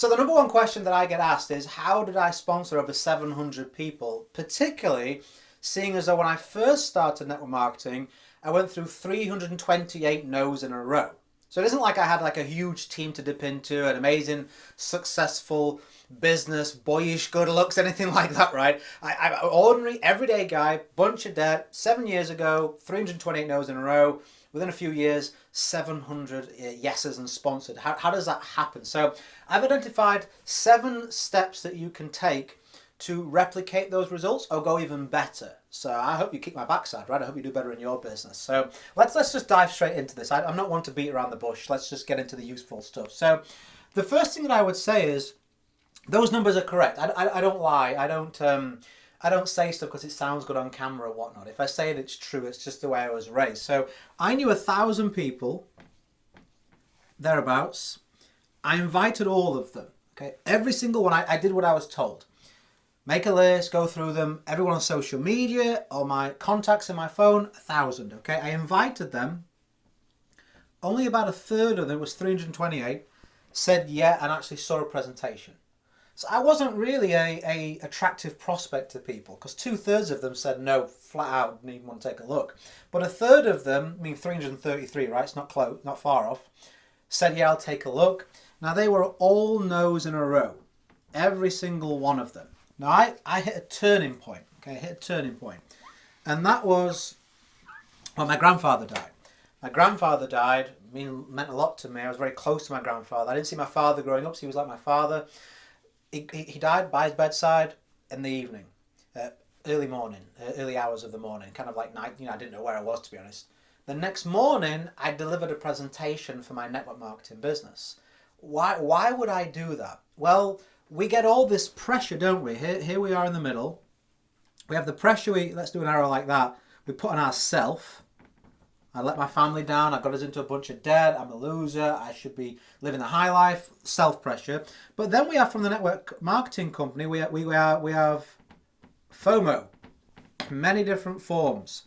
So the number one question that I get asked is, how did I sponsor over 700 people, particularly seeing as though when I first started network marketing, I went through 328 no's in a row. So it isn't like I had like a huge team to dip into, an amazing, successful business, boyish good looks, anything like that, right? I'm an ordinary, everyday guy, bunch of debt, 7 years ago, 328 no's in a row. Within a few years, 700 yeses and sponsored. How does that happen? So I've identified 7 steps that you can take to replicate those results or go even better. So I hope you kick my backside, right? I hope you do better in your business. So let's just dive straight into this. I'm not one to beat around the bush. Let's just get into the useful stuff. So the first thing that I would say is those numbers are correct. I don't lie. I don't say stuff because it sounds good on camera or whatnot. If I say it, it's true. It's just the way I was raised. So I knew 1,000 people, thereabouts. I invited all of them. Okay, every single one. I did what I was told. Make a list, go through them. Everyone on social media, all my contacts in my phone, 1,000. Okay, I invited them. Only about a third of them, it was 328, said yeah and actually saw a presentation. So I wasn't really a attractive prospect to people because 2/3 of them said no, flat out, didn't even want to take a look. But a third of them, I mean 333, right? It's not close, not far off. Said yeah, I'll take a look. Now they were all no's in a row, every single one of them. Now I hit a turning point. Okay, I hit a turning point, and that was when my grandfather died. My grandfather died. Meant a lot to me. I was very close to my grandfather. I didn't see my father growing up, so he was like my father. He died by his bedside in the evening, early morning, early hours of the morning, kind of like night. I didn't know where I was, to be honest. The next morning, I delivered a presentation for my network marketing business. Why would I do that? Well, we get all this pressure, don't we? Here we are in the middle. We have the pressure. Let's do an arrow like that. We put on ourself. I let my family down. I got us into a bunch of debt. I'm a loser. I should be living the high life. Self-pressure. But then we have from the network marketing company, we have FOMO. Many different forms.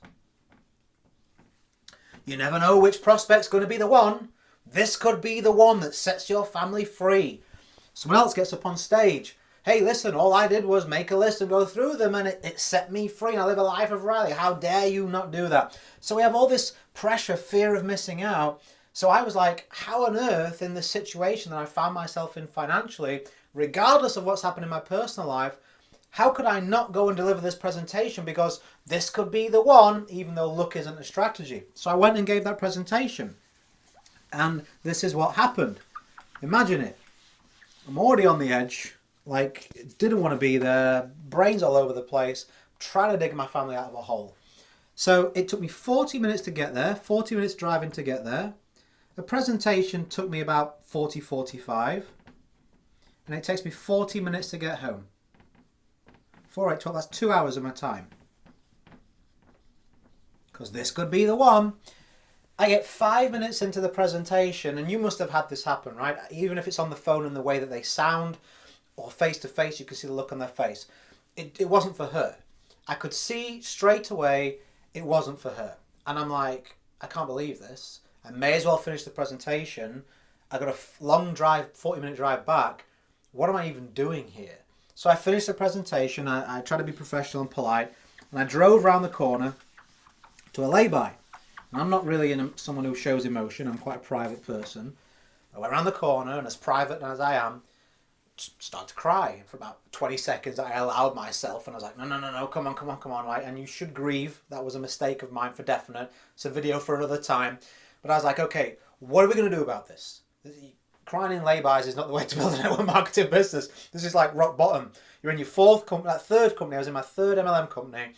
You never know which prospect's going to be the one. This could be the one that sets your family free. Someone else gets up on stage. Hey, listen, all I did was make a list and go through them and it set me free and I live a life of rally. How dare you not do that? So we have all this pressure, fear of missing out. So I was like, how on earth in this situation that I found myself in financially, regardless of what's happened in my personal life, how could I not go and deliver this presentation because this could be the one, even though luck isn't a strategy. So I went and gave that presentation. And this is what happened. Imagine it. I'm already on the edge. Like, didn't want to be there, brains all over the place, trying to dig my family out of a hole. So it took me 40 minutes to get there, 40 minutes driving to get there. The presentation took me about 45, and it takes me 40 minutes to get home. 4, 8, 12, that's 2 hours of my time. Because this could be the one. I get 5 minutes into the presentation, and you must have had this happen, right? Even if it's on the phone and the way that they sound, or face to face, you can see the look on their face. It wasn't for her. I could see straight away it wasn't for her. And I'm like, I can't believe this. I may as well finish the presentation. I got a long drive, 40-minute drive back. What am I even doing here? So I finished the presentation. I tried to be professional and polite. And I drove around the corner to a lay-by. And I'm not really someone who shows emotion. I'm quite a private person. I went around the corner, and as private as I am, started to cry. For about 20 seconds I allowed myself, and I was like, no, come on, right? And you should grieve. That was a mistake of mine for definite. It's a video for another time. But I was like, okay, what are we going to do about this? Crying in lay-bys is not the way to build a network marketing business. This is like rock bottom. You're in your third company. I was in my third MLM company.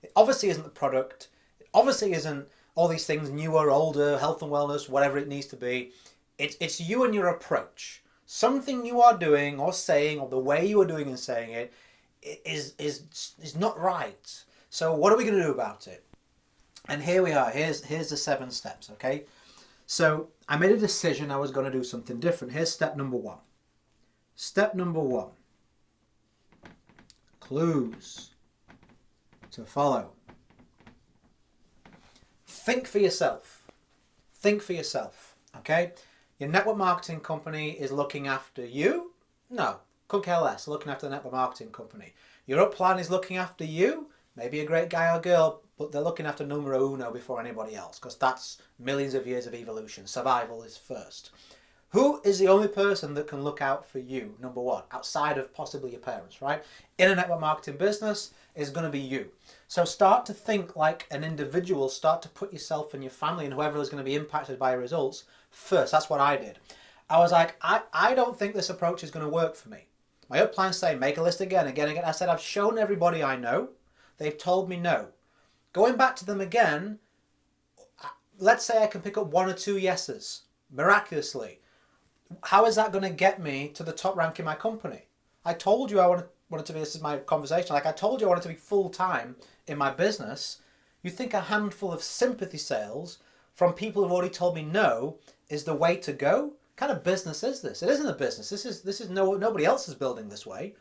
It obviously isn't the product. It obviously isn't all these things, newer, older, health and wellness, whatever it needs to be. It's you and your approach. Something you are doing or saying, or the way you are doing and saying it, is not right. So what are we going to do about it? And here we are. Here's the 7 steps, okay? So I made a decision I was going to do something different. Here's step number 1. Step number 1. Clues to follow. Think for yourself. Think for yourself, okay? Your network marketing company is looking after you. No, couldn't care less. Looking after the network marketing company. Your upline is looking after you, maybe a great guy or girl, but they're looking after numero uno before anybody else, because that's millions of years of evolution. Survival is first. Who is the only person that can look out for you, number one, outside of possibly your parents, right? In a network marketing business is going to be you. So start to think like an individual, start to put yourself and your family and whoever is going to be impacted by your results first. That's what I did. I was like, I don't think this approach is going to work for me. My upline say, make a list again. I said, I've shown everybody I know. They've told me no. Going back to them again, let's say I can pick up one or two yeses, miraculously. How is that going to get me to the top rank in my company? I told you I wanted to be, this is my conversation, like I told you I wanted to be full-time in my business. You think a handful of sympathy sales from people who've already told me no is the way to go? What kind of business is this? It isn't a business. This is nobody else is building this way.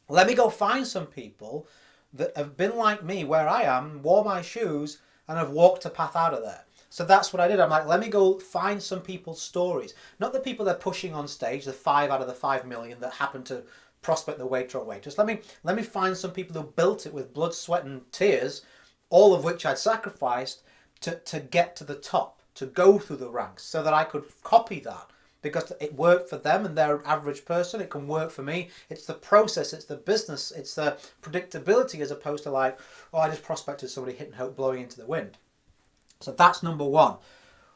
Let me go find some people that have been like me where I am, wore my shoes, and have walked a path out of there. So that's what I did. I'm like, let me go find some people's stories. Not the people they're pushing on stage, the 5 out of the 5 million that happen to prospect the waiter or waitress. Let me find some people who built it with blood, sweat and tears, all of which I'd sacrificed to get to the top, to go through the ranks so that I could copy that. Because it worked for them and they're an average person, it can work for me. It's the process, it's the business, it's the predictability as opposed to like, oh, I just prospected somebody hitting hope blowing into the wind. So that's number one.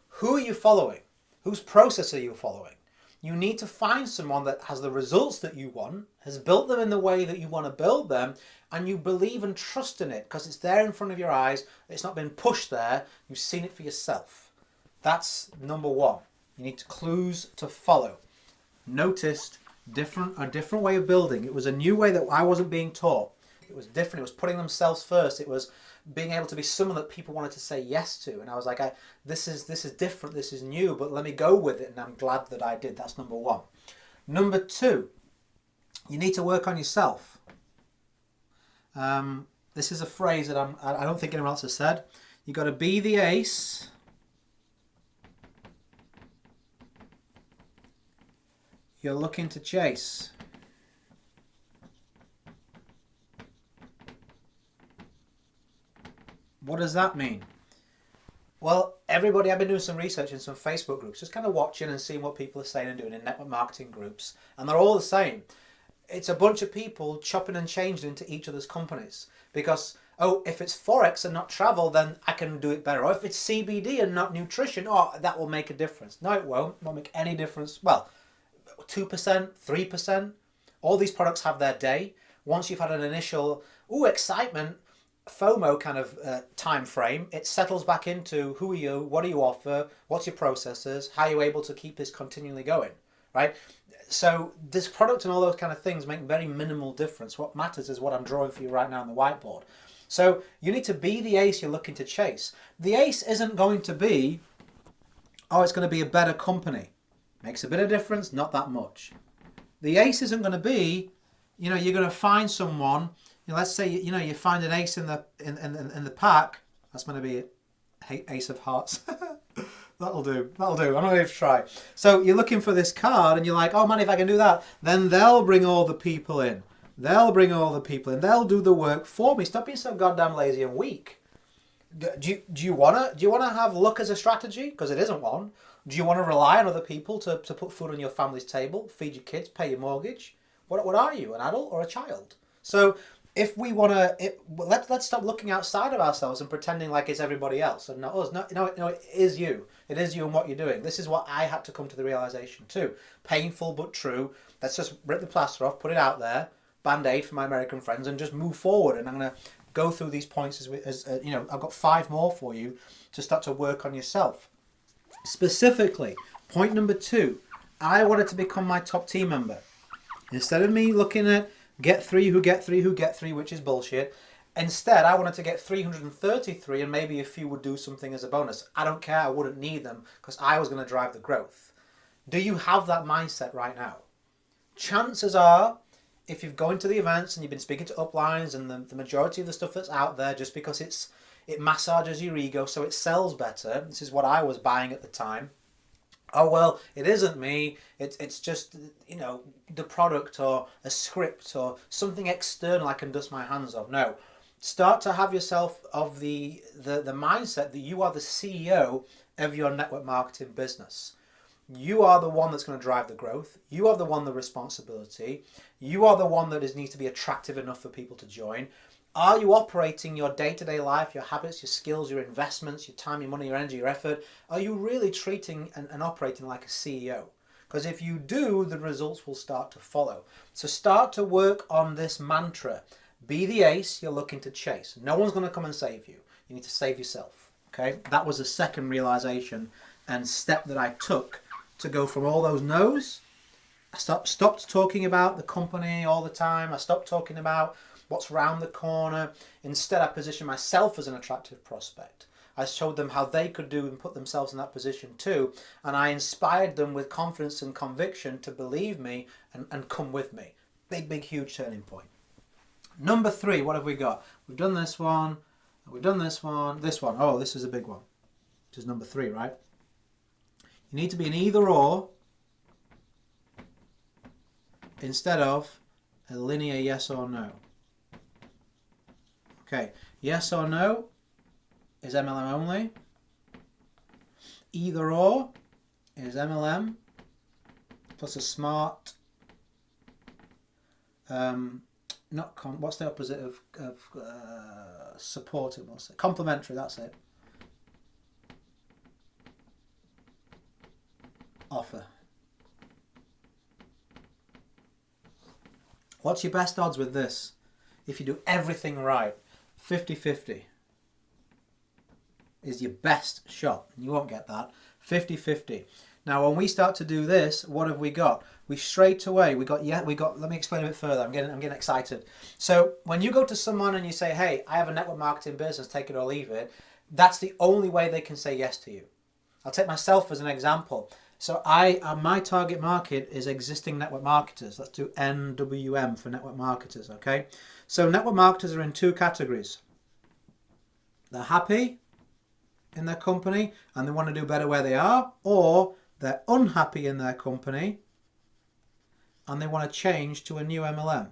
Who are you following? Whose process are you following? You need to find someone that has the results that you want, has built them in the way that you want to build them, and you believe and trust in it because it's there in front of your eyes. It's not been pushed there. You've seen it for yourself. That's number one. You need clues to follow. Noticed a different way of building. It was a new way that I wasn't being taught. It was different. It was putting themselves first. It was being able to be someone that people wanted to say yes to. And I was like, this is different. This is new, but let me go with it. And I'm glad that I did. That's number one. Number two, you need to work on yourself. This is a phrase that I don't think anyone else has said. You got to be the ace. You're looking to chase. What does that mean? Well, everybody, I've been doing some research in some Facebook groups, just kind of watching and seeing what people are saying and doing in network marketing groups, and they're all the same. It's a bunch of people chopping and changing into each other's companies because, oh, if it's Forex and not travel, then I can do it better. Or if it's CBD and not nutrition, oh, that will make a difference. No, it won't. It won't make any difference. Well, 2%, 3%. All these products have their day. Once you've had an initial, excitement, FOMO kind of time frame, it settles back into who are you, what do you offer, what's your processes, how are you able to keep this continually going, right? So this product and all those kind of things make very minimal difference. What matters is what I'm drawing for you right now on the whiteboard. So you need to be the ace you're looking to chase. The ace isn't going to be, oh, it's going to be a better company. Makes a bit of difference, not that much. The ace isn't going to be, you're going to find someone. Let's say you find an ace in the pack. That's going to be ace of hearts. That'll do. I'm not going to try. So you're looking for this card, and you're like, oh man, if I can do that, then they'll bring all the people in. They'll do the work for me. Stop being so goddamn lazy and weak. Do you wanna have luck as a strategy? Because it isn't one. Do you want to rely on other people to put food on your family's table, feed your kids, pay your mortgage? What are you, an adult or a child? So if we want to, let's stop looking outside of ourselves and pretending like it's everybody else and not us. No, it is you. It is you and what you're doing. This is what I had to come to the realization too. Painful but true. Let's just rip the plaster off, put it out there, Band-Aid for my American friends, and just move forward. And I'm going to go through these points as I've got 5 more for you to start to work on yourself. Specifically, point number 2, I wanted to become my top team member. Instead of me looking at get 3 who get 3 who get 3, which is bullshit, instead I wanted to get 333 and maybe a few would do something as a bonus. I don't care, I wouldn't need them because I was going to drive the growth. Do you have that mindset right now? Chances are, if you've gone to the events and you've been speaking to uplines and the majority of the stuff that's out there, just because it massages your ego so it sells better, this is what I was buying at the time, Oh, well, it isn't me. It's just, you know, the product or a script or something external I can dust my hands of. No. Start to have yourself of the mindset that you are the CEO of your network marketing business. You are the one that's going to drive the growth. You are the one the responsibility. You are the one that needs to be attractive enough for people to join. Are you operating your day-to-day life, your habits, your skills, your investments, your time, your money, your energy, your effort? Are you really treating and operating like a CEO? Because if you do, the results will start to follow. So start to work on this mantra. Be the ace you're looking to chase. No one's going to come and save you. You need to save yourself. Okay? That was the second realization and step that I took to go from all those no's. I stopped talking about the company all the time. I stopped talking about what's round the corner. Instead, I positioned myself as an attractive prospect. I showed them how they could do and put themselves in that position too. And I inspired them with confidence and conviction to believe me and come with me. Big, big, huge turning point. Number 3, what have we got? We've done this one. We've done this one. This one. Oh, this is a big one. Which is number 3, right? You need to be an either or instead of a linear yes or no. Okay, yes or no is MLM only. Either or is MLM plus a smart, what's the opposite of supportive? What's it? Complementary, that's it. Offer. What's your best odds with this? If you do everything right, 50-50 is your best shot. You won't get that. 50-50. Now, when we start to do this, what have we got? We straight away, let me explain a bit further. I'm getting excited. So when you go to someone and you say, hey, I have a network marketing business, take it or leave it, that's the only way they can say yes to you. I'll take myself as an example. So my target market is existing network marketers. Let's do NWM for network marketers, okay? So network marketers are in 2 categories. They're happy in their company and they want to do better where they are, or they're unhappy in their company and they want to change to a new MLM.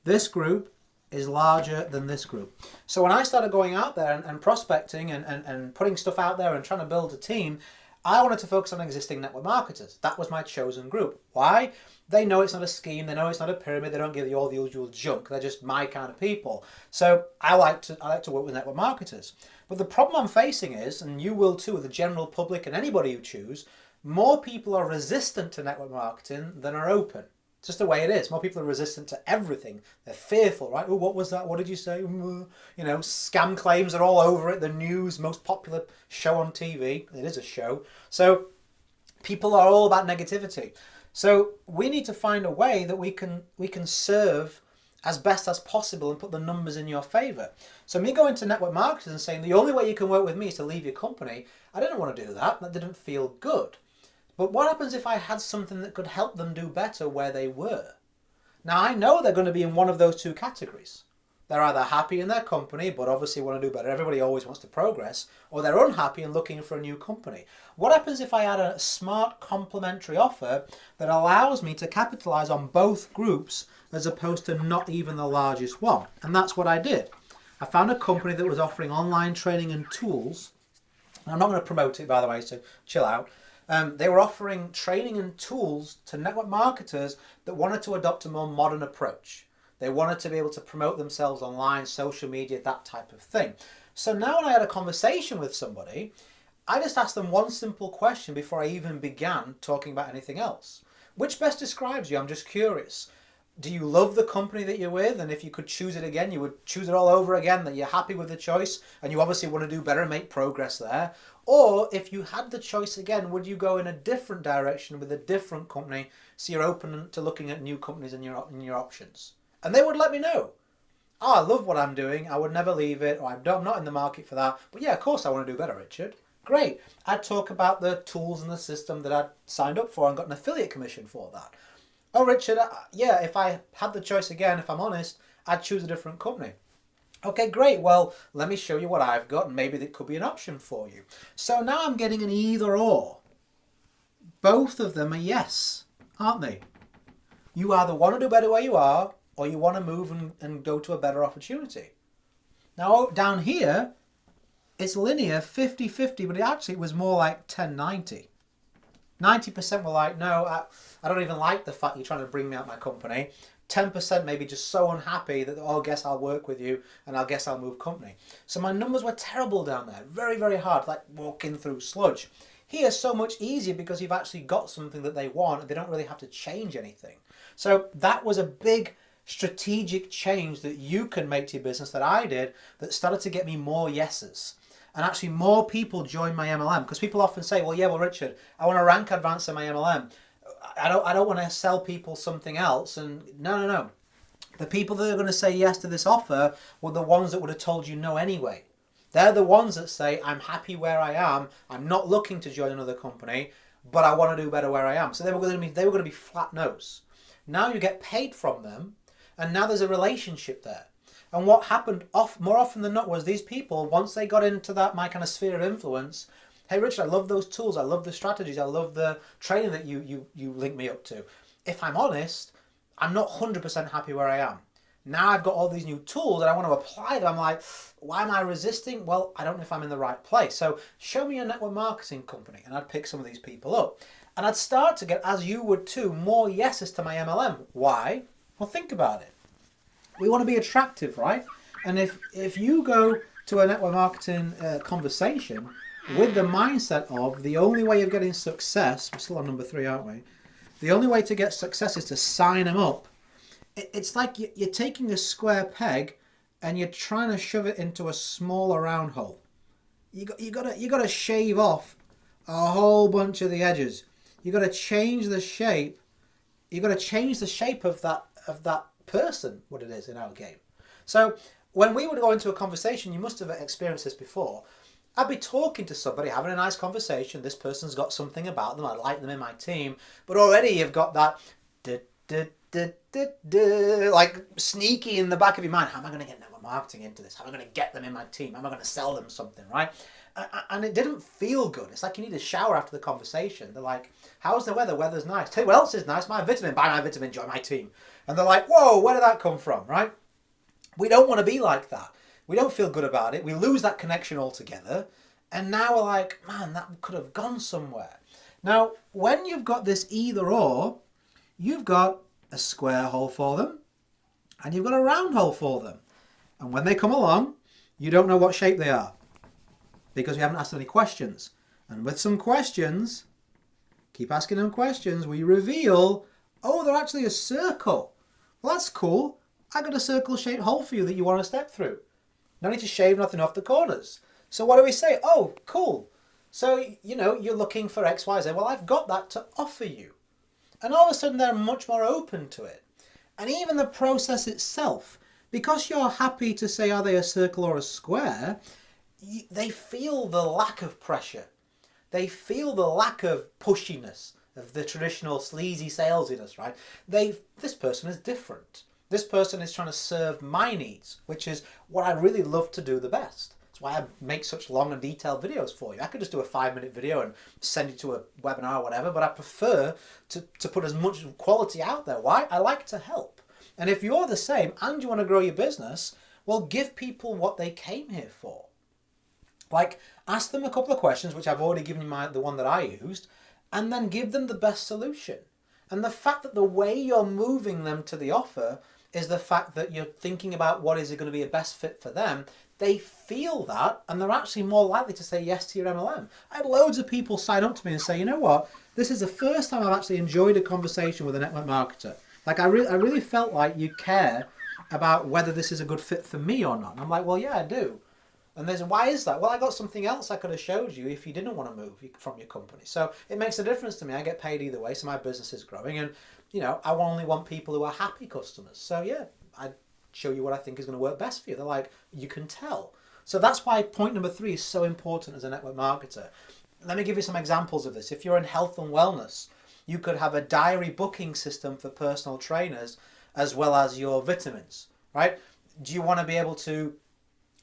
This group is larger than this group. So when I started going out there and prospecting and putting stuff out there and trying to build a team, I wanted to focus on existing network marketers. That was my chosen group. Why? They know it's not a scheme, they know it's not a pyramid, they don't give you all the usual junk. They're just my kind of people. So I like to work with network marketers. But the problem I'm facing is, and you will too, the general public and anybody you choose, more people are resistant to network marketing than are open. It's just the way it is. More people are resistant to everything. They're fearful, right? Oh, what was that? What did you say? You know, scam claims are all over it. The news, most popular show on TV. It is a show. So people are all about negativity. So we need to find a way that we can serve as best as possible and put the numbers in your favor. So me going to network marketers and saying the only way you can work with me is to leave your company, I didn't want to do that. That didn't feel good. But what happens if I had something that could help them do better where they were? Now I know they're going to be in one of those 2 categories. They're either happy in their company, but obviously want to do better. Everybody always wants to progress. Or they're unhappy and looking for a new company. What happens if I had a smart complementary offer that allows me to capitalize on both groups as opposed to not even the largest one? And that's what I did. I found a company that was offering online training and tools. And I'm not going to promote it, by the way, so chill out. They were offering training and tools to network marketers that wanted to adopt a more modern approach. They wanted to be able to promote themselves online, social media, that type of thing. So now when I had a conversation with somebody, I just asked them one simple question before I even began talking about anything else. Which best describes you? I'm just curious. Do you love the company that you're with? And if you could choose it again, you would choose it all over again, that you're happy with the choice and you obviously want to do better and make progress there? Or if you had the choice again, would you go in a different direction with a different company so you're open to looking at new companies and your options? And they would let me know. Oh, I love what I'm doing. I would never leave it. Or I'm not in the market for that. But yeah, of course I want to do better, Richard. Great. I'd talk about the tools and the system that I'd signed up for and got an affiliate commission for that. Oh, Richard, yeah, if I had the choice again, if I'm honest, I'd choose a different company. Okay, great. Well, let me show you what I've got, and maybe that could be an option for you. So now I'm getting an either or. Both of them are yes, aren't they? You either want to do better where you are, or you want to move and go to a better opportunity. Now, down here, it's linear 50-50, but it was more like 10-90. 90% were like, no, I don't even like the fact you're trying to bring me out my company. 10% maybe just so unhappy that, oh, I guess I'll work with you and I guess I'll move company. So my numbers were terrible down there. Very, very hard, like walking through sludge. Here, so much easier because you've actually got something that they want and they don't really have to change anything. So that was a big strategic change that you can make to your business that I did that started to get me more yeses. And actually more people join my MLM because people often say, well, yeah, well, Richard, I want to rank advance in my MLM. I don't want to sell people something else. And no. The people that are going to say yes to this offer were the ones that would have told you no anyway. They're the ones that say, I'm happy where I am. I'm not looking to join another company, but I want to do better where I am. So they were going to be flat nose. Now you get paid from them, and now there's a relationship there. And what happened more often than not was these people, once they got into my kind of sphere of influence, hey Richard, I love those tools, I love the strategies, I love the training that you link me up to. If I'm honest, I'm not 100% happy where I am. Now I've got all these new tools and I want to apply them. I'm like, why am I resisting? Well, I don't know if I'm in the right place. So show me a network marketing company, and I'd pick some of these people up. And I'd start to get, as you would too, more yeses to my MLM. Why? Well, think about it. We want to be attractive, right? And if you go to a network marketing conversation with the mindset of the only way of getting success, we're still on number 3, aren't we? The only way to get success is to sign them up. It's like you're taking a square peg and you're trying to shove it into a smaller round hole. You got to shave off a whole bunch of the edges. You got to change the shape. You got to change the shape of that person, what it is in our game. So when we would go into a conversation, you must have experienced this before. I'd be talking to somebody, having a nice conversation. This person's got something about them. I like them in my team, but already you've got that like sneaky in the back of your mind. How am I going to get network marketing into this? How am I going to get them in my team? How am I going to sell them something, right? And it didn't feel good. It's like you need a shower after the conversation. They're like, how's the weather? Weather's nice. Tell you what else is nice? My vitamin. Buy my vitamin, join my team. And they're like, whoa, where did that come from, right? We don't want to be like that. We don't feel good about it. We lose that connection altogether. And now we're like, man, that could have gone somewhere. Now, when you've got this either or, you've got a square hole for them and you've got a round hole for them. And when they come along, you don't know what shape they are because we haven't asked any questions. And with some questions, keep asking them questions, we reveal, oh, they're actually a circle. Well, that's cool. I got a circle-shaped hole for you that you want to step through. No need to shave nothing off the corners. So what do we say? Oh, cool. So, you're looking for X, Y, Z. Well, I've got that to offer you. And all of a sudden, they're much more open to it. And even the process itself, because you're happy to say, are they a circle or a square, they feel the lack of pressure. They feel the lack of pushiness, of the traditional sleazy salesiness, right? This person is different. This person is trying to serve my needs, which is what I really love to do the best. That's why I make such long and detailed videos for you. I could just do a 5-minute video and send you to a webinar or whatever, but I prefer to put as much quality out there. Why? I like to help. And if you're the same and you want to grow your business, well, give people what they came here for. Like, ask them a couple of questions, which I've already given you the one that I used, and then give them the best solution. And the fact that the way you're moving them to the offer is the fact that you're thinking about what is going to be a best fit for them, they feel that and they're actually more likely to say yes to your MLM. I had loads of people sign up to me and say, you know what, this is the first time I've actually enjoyed a conversation with a network marketer. Like I really felt like you care about whether this is a good fit for me or not. And I'm like, well, yeah, I do. And there's, why is that? Well, I got something else I could have showed you if you didn't want to move from your company. So it makes a difference to me. I get paid either way, so my business is growing. And, I only want people who are happy customers. So, yeah, I show you what I think is going to work best for you. They're like, you can tell. So that's why point number 3 is so important as a network marketer. Let me give you some examples of this. If you're in health and wellness, you could have a diary booking system for personal trainers as well as your vitamins, right? Do you want to be able to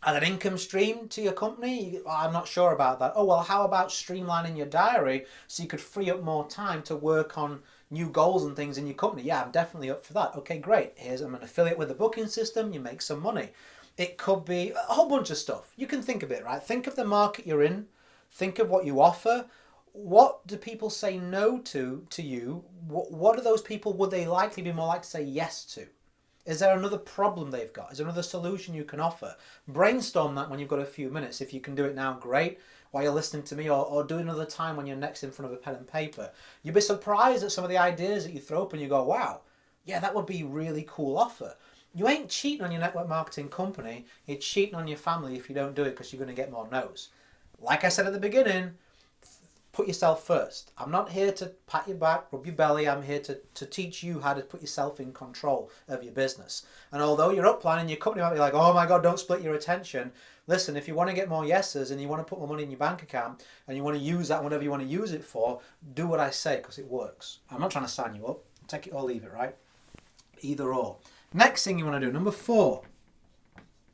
As an income stream to your company, I'm not sure about that. Oh, well, how about streamlining your diary so you could free up more time to work on new goals and things in your company? Yeah, I'm definitely up for that. Okay, great. I'm an affiliate with the booking system. You make some money. It could be a whole bunch of stuff. You can think of it, right? Think of the market you're in. Think of what you offer. What do people say no to you? What are those people, would they likely be more likely to say yes to? Is there another problem they've got? Is there another solution you can offer? Brainstorm that when you've got a few minutes. If you can do it now, great, while you're listening to me, or do another time when you're next in front of a pen and paper. You'll be surprised at some of the ideas that you throw up and you go, wow, yeah, that would be a really cool offer. You ain't cheating on your network marketing company. You're cheating on your family if you don't do it, because you're going to get more no's. Like I said at the beginning, put yourself first. I'm not here to pat your back, rub your belly. I'm here to teach you how to put yourself in control of your business. And although your upline and your company might be like, oh my God, don't split your attention. Listen, if you want to get more yeses and you want to put more money in your bank account and you want to use that whatever you want to use it for, do what I say, because it works. I'm not trying to sign you up. Take it or leave it, right? Either or. Next thing you want to do, number 4.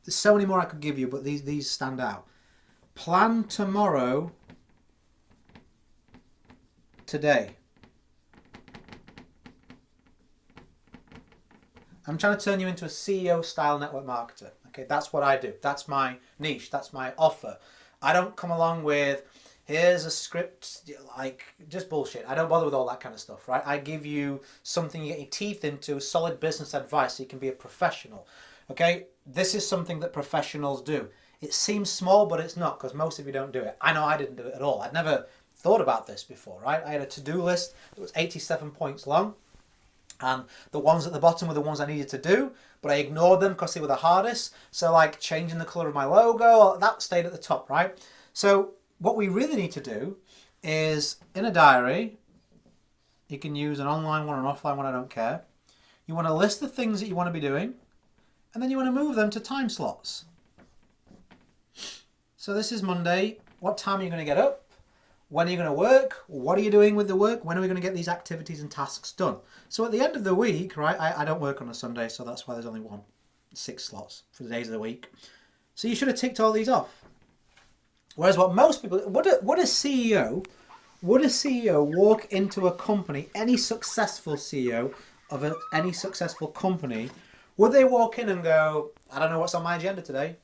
There's so many more I could give you, but these stand out. Plan tomorrow today. I'm trying to turn you into a CEO style network marketer. Okay, that's what I do. That's my niche. That's my offer. I don't come along with, here's a script, like just bullshit. I don't bother with all that kind of stuff, right? I give you something you get your teeth into, solid business advice so you can be a professional. Okay, this is something that professionals do. It seems small, but it's not, because most of you don't do it. I know I didn't do it at all. I'd never thought about this before, right? I had a to-do list that was 87 points long, and the ones at the bottom were the ones I needed to do, but I ignored them because they were the hardest. So like changing the color of my logo, that stayed at the top, right? So what we really need to do is, in a diary, you can use an online one or an offline one, I don't care. You want to list the things that you want to be doing, and then you want to move them to time slots. So this is Monday. What time are you going to get up? When are you going to work? What are you doing with the work? When are we going to get these activities and tasks done? So at the end of the week, right, I don't work on a Sunday, so that's why there's only 6 slots for the days of the week. So you should have ticked all these off. Whereas what most people, would a CEO walk into a company, any successful CEO of any successful company, would they walk in and go, I don't know what's on my agenda today?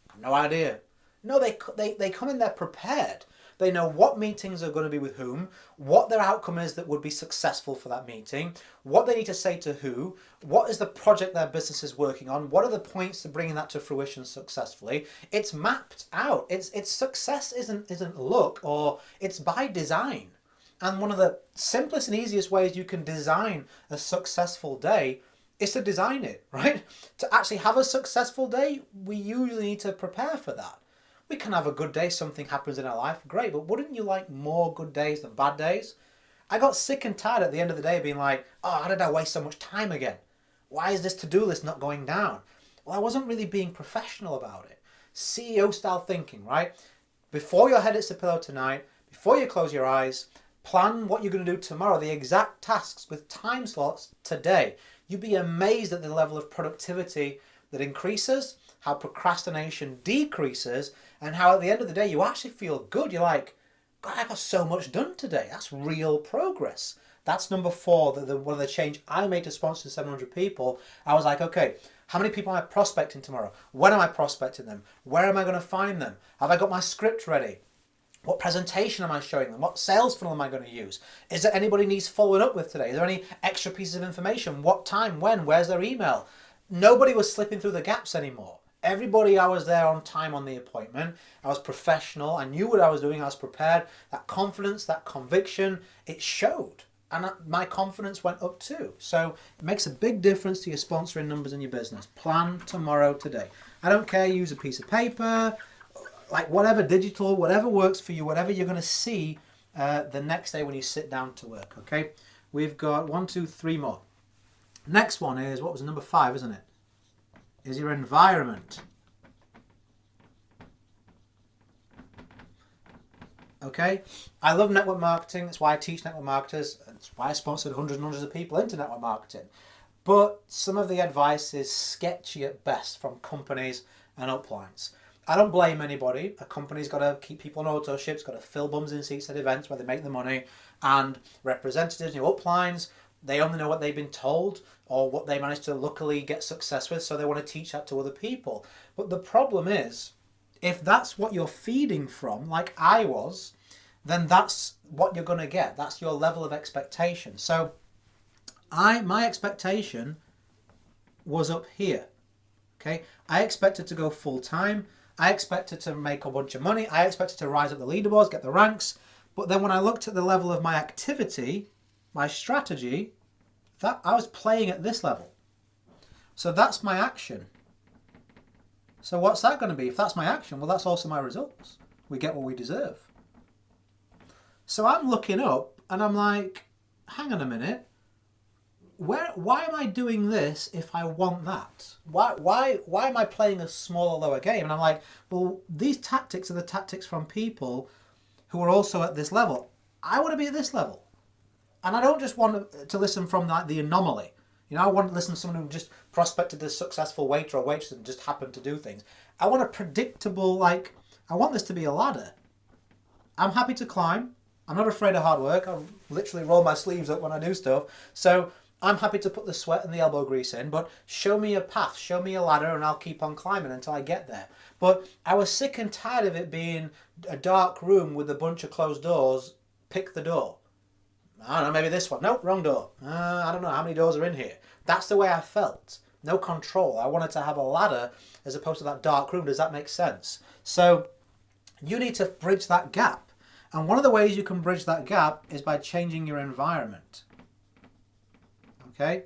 I have no idea. No, they come in there prepared. They know what meetings are going to be with whom, what their outcome is that would be successful for that meeting, what they need to say to who, what is the project their business is working on, what are the points to bringing that to fruition successfully. It's mapped out. It's success isn't luck, or it's by design. And one of the simplest and easiest ways you can design a successful day is to design it, right? To actually have a successful day, we usually need to prepare for that. We can have a good day, something happens in our life, great, but wouldn't you like more good days than bad days? I got sick and tired at the end of the day being like, oh, how did I waste so much time again? Why is this to-do list not going down? Well, I wasn't really being professional about it. CEO style thinking, right? Before your head hits the pillow tonight, before you close your eyes, plan what you're going to do tomorrow, the exact tasks with time slots today. You'd be amazed at the level of productivity that increases, how procrastination decreases, and how at the end of the day you actually feel good. You're like, God, I got so much done today. That's real progress. That's number 4, one of the change I made to sponsor 700 people. I was like, okay, how many people am I prospecting tomorrow? When am I prospecting them? Where am I going to find them? Have I got my script ready? What presentation am I showing them? What sales funnel am I going to use? Is there anybody needs following up with today? Is there any extra pieces of information? What time? When? Where's their email? Nobody was slipping through the gaps anymore. Everybody, I was there on time on the appointment. I was professional. I knew what I was doing. I was prepared. That confidence, that conviction, it showed. And my confidence went up too. So it makes a big difference to your sponsoring numbers in your business. Plan tomorrow today. I don't care. Use a piece of paper, like whatever, digital, whatever works for you, whatever you're going to see the next day when you sit down to work. Okay. We've got 1, 2, 3 more. Next one is, what was number 5, isn't it? Is your environment. Okay, I love network marketing. That's why I teach network marketers. That's why I sponsored hundreds and hundreds of people into network marketing. But some of the advice is sketchy at best from companies and uplines. I don't blame anybody. A company's got to keep people on auto ships, got to fill bums in seats at events where they make the money, and representatives, uplines, they only know what they've been told or what they managed to luckily get success with, so they want to teach that to other people. But the problem is, if that's what you're feeding from, like I was, then that's what you're going to get. That's your level of expectation. So my expectation was up here. Okay, I expected to go full time. I expected to make a bunch of money. I expected to rise up the leaderboards, get the ranks. But then when I looked at the level of my activity, my strategy, that I was playing at this level. So that's my action. So what's that going to be? If that's my action, well, that's also my results. We get what we deserve. So I'm looking up and I'm like, hang on a minute. Why am I doing this if I want that? Why am I playing a smaller, lower game? And I'm like, well, these tactics are the tactics from people who are also at this level. I want to be at this level. And I don't just want to listen from the anomaly. I want to listen to someone who just prospected as successful waiter or waitress and just happened to do things. I want a predictable, I want this to be a ladder. I'm happy to climb. I'm not afraid of hard work. I literally roll my sleeves up when I do stuff. So I'm happy to put the sweat and the elbow grease in, but show me a path, show me a ladder, and I'll keep on climbing until I get there. But I was sick and tired of it being a dark room with a bunch of closed doors. Pick the door. I don't know, maybe this one. Nope, wrong door. I don't know how many doors are in here. That's the way I felt. No control. I wanted to have a ladder as opposed to that dark room. Does that make sense? So you need to bridge that gap. And one of the ways you can bridge that gap is by changing your environment. Okay?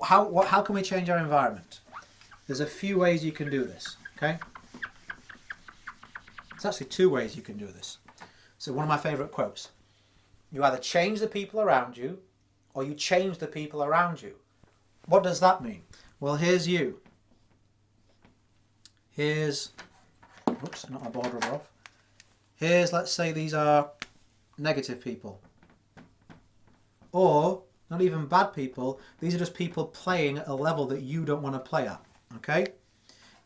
How can we change our environment? There's a few ways you can do this. Okay? There's actually 2 ways you can do this. So one of my favorite quotes. You either change the people around you or you change the people around you. What does that mean? Well, here's you. Here's, oops, not my border off. Here's, let's say these are negative people. Or, not even bad people, these are just people playing at a level that you don't want to play at. Okay?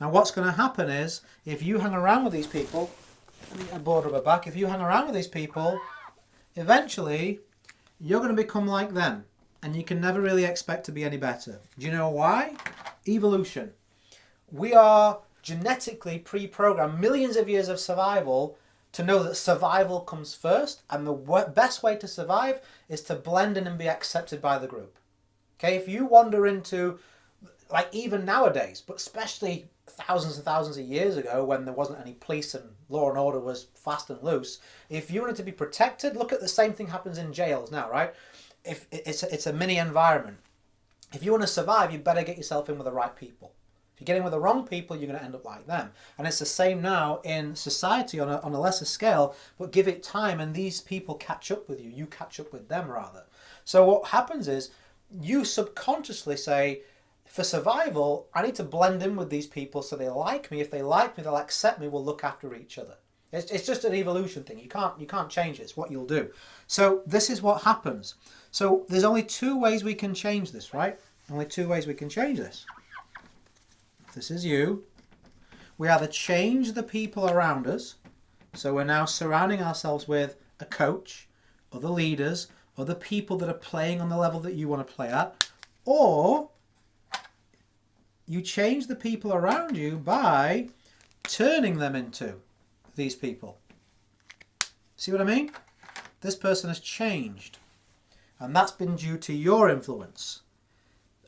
Now what's going to happen is, if you hang around with these people, let me get a border rubber back, if you hang around with these people, eventually you're going to become like them. And you can never really expect to be any better. Do you know why? Evolution. We are genetically pre-programmed, millions of years of survival, to know that survival comes first, and the best way to survive is to blend in and be accepted by the group. Okay, if you wander into, even nowadays, but especially thousands and thousands of years ago when there wasn't any police and law and order was fast and loose, if you wanted to be protected, look at the same thing happens in jails now, right? If it's a mini environment. If you want to survive, you better get yourself in with the right people. If you get in with the wrong people, you're going to end up like them. And it's the same now in society on a lesser scale, but give it time and these people catch up with you. You catch up with them rather. So what happens is you subconsciously say, for survival, I need to blend in with these people so they like me. If they like me, they'll accept me, we'll look after each other. It's just an evolution thing. You can't change it. It's what you'll do. So this is what happens. So there's only 2 ways we can change this, right? Only 2 ways we can change this. If this is you, we either change the people around us. So we're now surrounding ourselves with a coach, other leaders, other people that are playing on the level that you want to play at. Or you change the people around you by turning them into these people. See what I mean? This person has changed. And that's been due to your influence.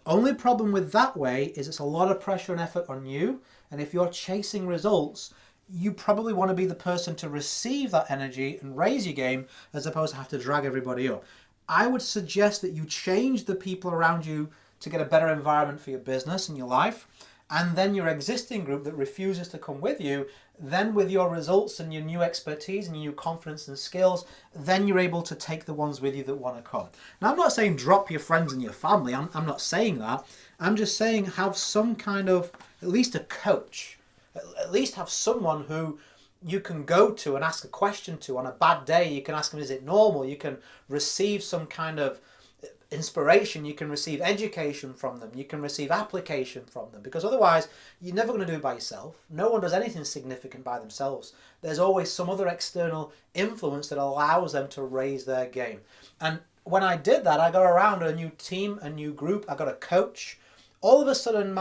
Only problem with that way is it's a lot of pressure and effort on you. And if you're chasing results, you probably want to be the person to receive that energy and raise your game as opposed to have to drag everybody up. I would suggest that you change the people around you to get a better environment for your business and your life. And then your existing group that refuses to come with you, then with your results and your new expertise and your new confidence and skills, then you're able to take the ones with you that want to come. Now, I'm not saying drop your friends and your family. I'm not saying that. I'm just saying have some kind of, at least a coach. At least have someone who you can go to and ask a question to. On a bad day, you can ask them, is it normal? You can receive some kind of inspiration, you can receive education from them, you can receive application from them, because otherwise you're never going to do it by yourself. No one does anything significant by themselves. There's always some other external influence that allows them to raise their game. And when I did that, I got around a new team, a new group, I got a coach. All of a sudden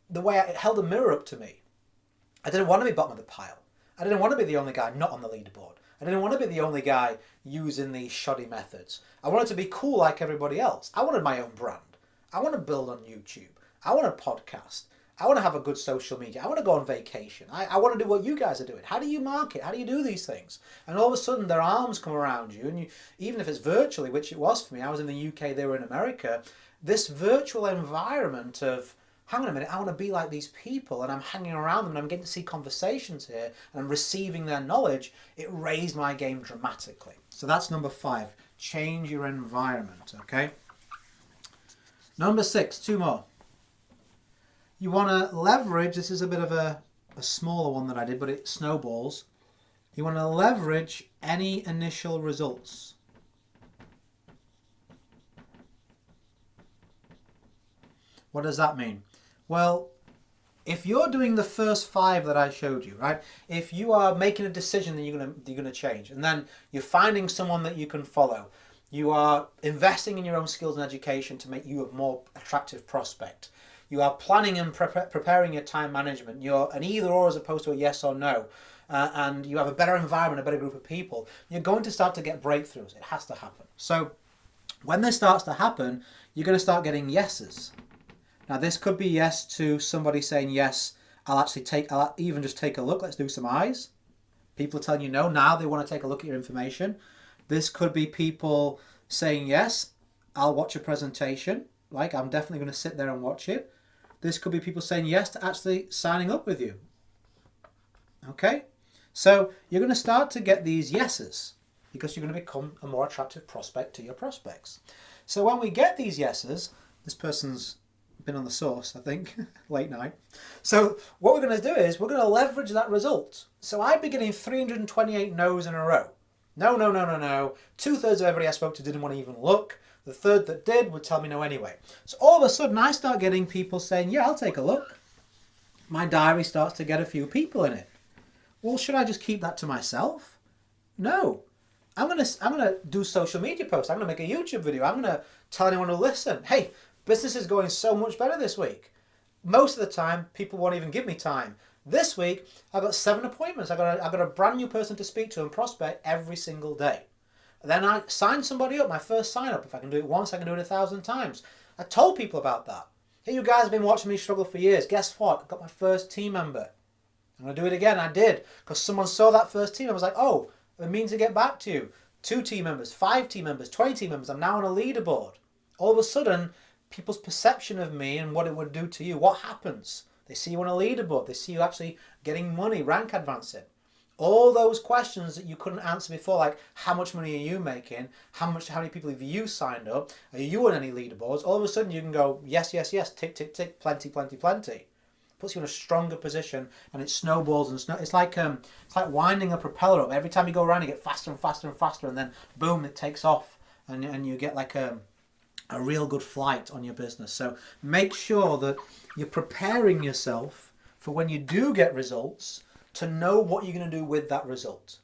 the way it held a mirror up to me. I didn't want to be bottom of the pile. I didn't want to be the only guy not on the leaderboard. I didn't want to be the only guy using these shoddy methods. I wanted to be cool like everybody else. I wanted my own brand. I want to build on YouTube. I want a podcast. I want to have a good social media. I want to go on vacation. I want to do what you guys are doing. How do you market? How do you do these things? And all of a sudden their arms come around you, and you, even if it's virtually, which it was for me, I was in the UK, they were in America, this virtual environment of, hang on a minute, I want to be like these people, and I'm hanging around them and I'm getting to see conversations here and I'm receiving their knowledge. It raised my game dramatically. So that's number 5. Change your environment, okay? Number 6, 2 more. You want to leverage, this is a bit of a smaller one that I did, but it snowballs. You want to leverage any initial results. What does that mean? Well, if you're doing the first 5 that I showed you, right? If you are making a decision that you're gonna change, and then you're finding someone that you can follow, you are investing in your own skills and education to make you a more attractive prospect, you are planning and preparing your time management, you're an either or as opposed to a yes or no, and you have a better environment, a better group of people, you're going to start to get breakthroughs. It has to happen. So when this starts to happen, you're going to start getting yeses. Now this could be yes to somebody saying yes, I'll even just take a look, let's do some eyes. People are telling you no, now they want to take a look at your information. This could be people saying yes, I'll watch a presentation, like I'm definitely going to sit there and watch it. This could be people saying yes to actually signing up with you. Okay? So you're going to start to get these yeses because you're going to become a more attractive prospect to your prospects. So when we get these yeses, this person's been on the sauce, I think, late night. So what we're going to do is we're going to leverage that result. So I'd be getting 328 no's in a row. No, no, no, no, no. 2/3 of everybody I spoke to didn't want to even look. The third that did would tell me no anyway. So all of a sudden I start getting people saying, yeah, I'll take a look. My diary starts to get a few people in it. Well, should I just keep that to myself? No. I'm gonna do social media posts. I'm gonna make a YouTube video. I'm gonna tell anyone to listen. Hey, business is going so much better this week. Most of the time, people won't even give me time. This week, I've got 7 appointments. I've got a brand new person to speak to and prospect every single day. Then I sign somebody up, my first sign up. If I can do it once, I can do it 1,000 times. I told people about that. Hey, you guys have been watching me struggle for years. Guess what? I got my first team member. I'm going to do it again. I did. Because someone saw that first team. I was like, oh, it means to get back to you. 2 team members, 5 team members, 20 team members. I'm now on a leaderboard. All of a sudden, people's perception of me and what it would do to you. What happens? They see you on a leaderboard. They see you actually getting money, rank advancing. All those questions that you couldn't answer before, like how much money are you making? How many people have you signed up? Are you on any leaderboards? All of a sudden you can go, yes, yes, yes, tick, tick, tick, plenty, plenty, plenty. Puts you in a stronger position, and it snowballs and it's like winding a propeller up. Every time you go around, you get faster and faster and faster, and then boom, it takes off, and you get like a real good flight on your business. So make sure that you're preparing yourself for when you do get results to know what you're going to do with that result.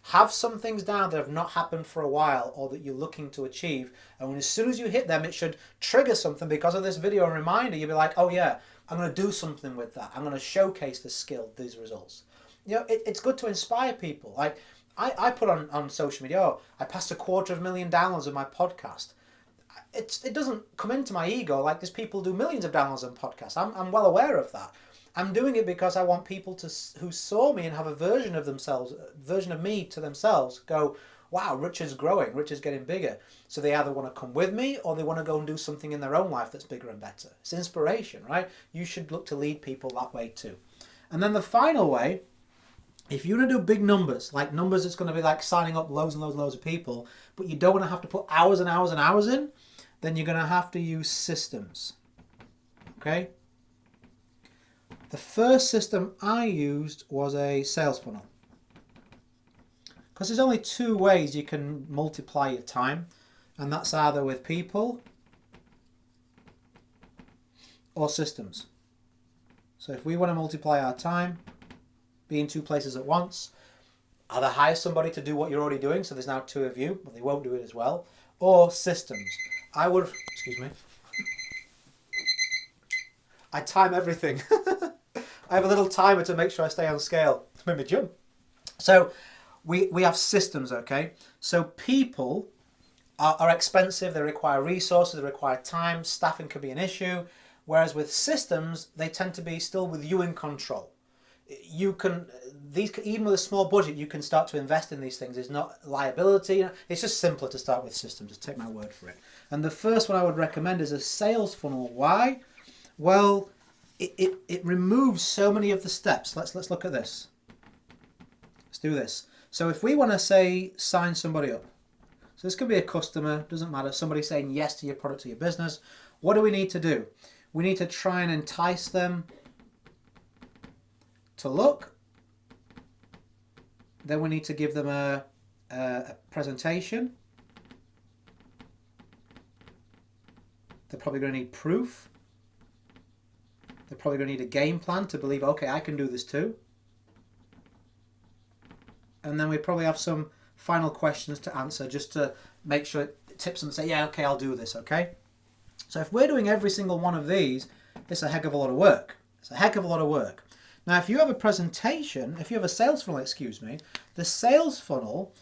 Have some things down that have not happened for a while or that you're looking to achieve, and when as soon as you hit them, it should trigger something because of this video and reminder. You'll be like, oh yeah, I'm going to do something with that. I'm going to showcase this skill, these results. You know, it's good to inspire people. Like I put on social media, oh, I passed 250,000 downloads of my podcast. It doesn't come into my ego like there's people who do millions of downloads on podcasts. I'm well aware of that. I'm doing it because I want people who saw me and have a version of me to themselves, go, wow, Richard's growing, Richard's getting bigger. So they either want to come with me or they want to go and do something in their own life that's bigger and better. It's inspiration, right? You should look to lead people that way too. And then the final way, if you're going to do big numbers, like numbers that's going to be like signing up loads and loads and loads of people, but you don't want to have to put hours and hours and hours in, then you're going to have to use systems. Okay? The first system I used was a sales funnel. Because there's only 2 ways you can multiply your time. And that's either with people or systems. So if we want to multiply our time, be in two places at once, either hire somebody to do what you're already doing, so there's now two of you, but they won't do it as well, or systems. I would, excuse me, I time everything. I have a little timer to make sure I stay on scale. It's made me jump. So we have systems, okay? So people are expensive, they require resources, they require time, staffing can be an issue, whereas with systems, they tend to be still with you in control. You can, even with a small budget, you can start to invest in these things. It's not liability. It's just simpler to start with systems. Just take my word for it. And the first one I would recommend is a sales funnel. Why? Well, it removes so many of the steps. Let's look at this. Let's do this. So if we want to say sign somebody up, so this could be a customer, doesn't matter, somebody saying yes to your product or your business. What do we need to do? We need to try and entice them to look. Then we need to give them a presentation. They're probably going to need proof. They're probably going to need a game plan to believe, okay, I can do this too. And then we probably have some final questions to answer just to make sure it tips them and say, yeah, okay, I'll do this, okay? So if we're doing every single one of these, it's a heck of a lot of work. It's a heck of a lot of work. Now, if you have a presentation, if you have a sales funnel, excuse me, the sales funnel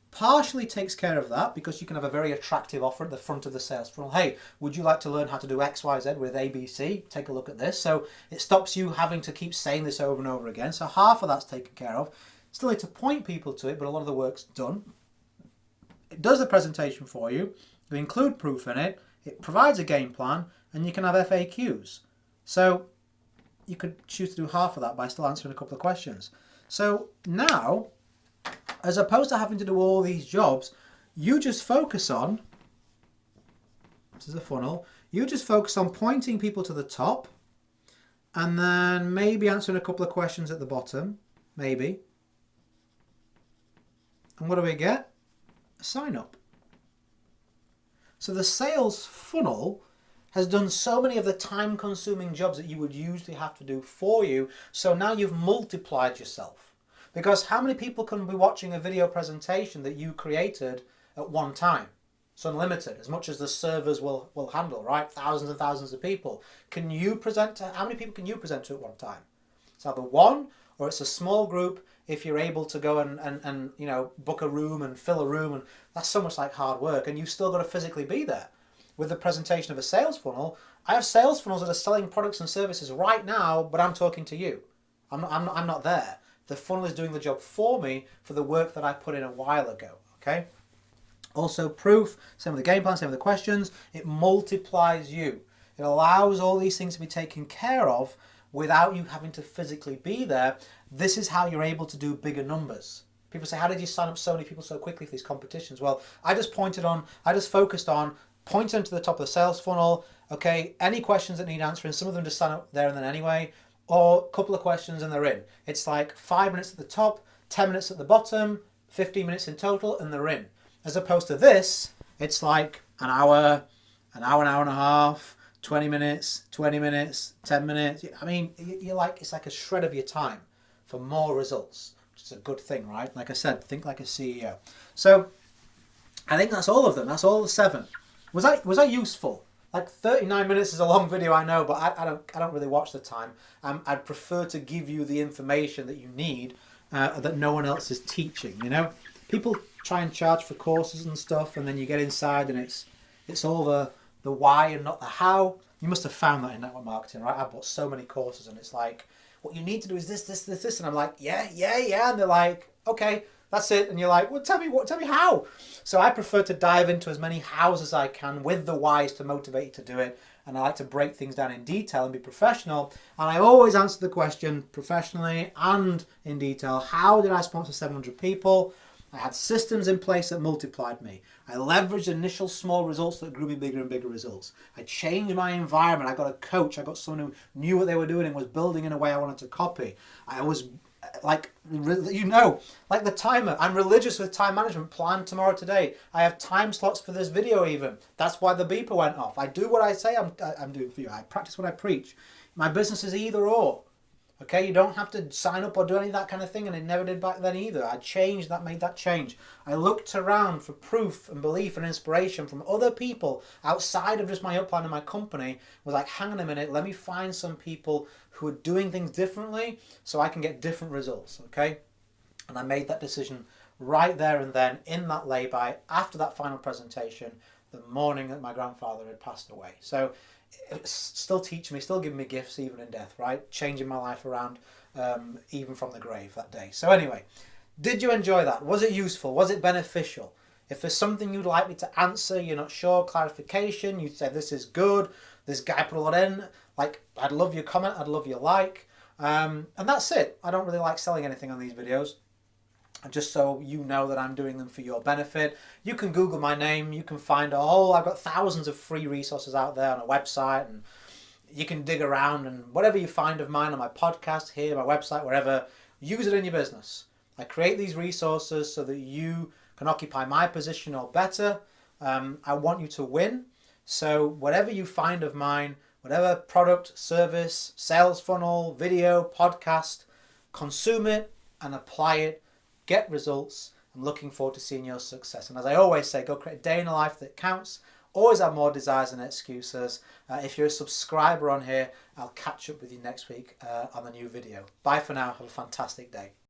partially takes care of that because you can have a very attractive offer at the front of the sales funnel. Hey, would you like to learn how to do X, Y, Z with ABC? Take a look at this. So it stops you having to keep saying this over and over again. So half of that's taken care of. Still need to point people to it, but a lot of the work's done. It does the presentation for you. You include proof in it. It provides a game plan, and you can have FAQs. So you could choose to do half of that by still answering a couple of questions. So now, as opposed to having to do all these jobs, you just focus on, this is a funnel, you just focus on pointing people to the top, and then maybe answering a couple of questions at the bottom, maybe. And what do we get? A sign up. So the sales funnel has done so many of the time-consuming jobs that you would usually have to do for you. So now you've multiplied yourself. Because how many people can be watching a video presentation that you created at one time? It's unlimited, as much as the servers will handle, right? Thousands and thousands of people. Can you present to, how many people can you present to at one time? It's either one, or it's a small group if you're able to go and you know, book a room and fill a room, and that's so much like hard work, and you've still got to physically be there. With the presentation of a sales funnel, I have sales funnels that are selling products and services right now, but I'm talking to you. I'm not there. The funnel is doing the job for me for the work that I put in a while ago, okay? Also proof, same with the game plan, same with the questions. It multiplies you. It allows all these things to be taken care of without you having to physically be there. This is how you're able to do bigger numbers. People say, how did you sign up so many people so quickly for these competitions? Well, I just focused on pointing them to the top of the sales funnel. Okay, any questions that need answering, some of them just sign up there and then anyway, or a couple of questions and they're in. It's like 5 minutes at the top, 10 minutes at the bottom, 15 minutes in total, and they're in. As opposed to this, it's like an hour and a half, 20 minutes, 10 minutes. I mean, you're like, it's like a shred of your time for more results, which is a good thing, right? Like I said, think like a CEO. So I think that's all of them. That's all the 7. Was that useful? Like 39 minutes is a long video, I know, but I don't really watch the time. I'd prefer to give you the information that you need that no one else is teaching. You know, people try and charge for courses and stuff, and then you get inside and it's all the why and not the how. You must have found that in network marketing, right? I bought so many courses, and it's like, what you need to do is this, and I'm like, yeah, and they're like, okay, that's it, and you're like, well, tell me how. So I prefer to dive into as many hows as I can with the whys to motivate you to do it, and I like to break things down in detail and be professional, and I always answer the question professionally and in detail. How did I sponsor 700 people? I had systems in place that multiplied me. I leveraged initial small results that grew me bigger and bigger results. I changed my environment. I got a coach. I got someone who knew what they were doing and was building in a way I wanted to copy. I was like like the timer. I'm religious with time management. Plan tomorrow, today. I have time slots for this video even. That's why the beeper went off. I do what I say I'm doing for you. I practice what I preach. My business is either or. Okay, you don't have to sign up or do any of that kind of thing, and it never did back then either. I changed that, made that change. I looked around for proof and belief and inspiration from other people outside of just my upline and my company. Was like, hang on a minute, let me find some people who are doing things differently so I can get different results, okay? And I made that decision right there and then in that lay-by after that final presentation, the morning that my grandfather had passed away. So it's still teaching me, still giving me gifts even in death, right? Changing my life around even from the grave that day. So anyway, did you enjoy that? Was it useful? Was it beneficial? If there's something you'd like me to answer, you're not sure, clarification, you say this is good, this guy put a lot in, like, I'd love your comment, I'd love your like. And that's it. I don't really like selling anything on these videos. Just so you know that I'm doing them for your benefit. You can Google my name, you can find I've got thousands of free resources out there on a website, and you can dig around, and whatever you find of mine on my podcast here, my website, wherever, use it in your business. I create these resources so that you can occupy my position or better. I want you to win. So whatever you find of mine, whatever product, service, sales funnel, video, podcast, consume it and apply it. Get results. I'm looking forward to seeing your success. And as I always say, go create a day in a life that counts. Always have more desires than excuses. If you're a subscriber on here, I'll catch up with you next week on a new video. Bye for now. Have a fantastic day.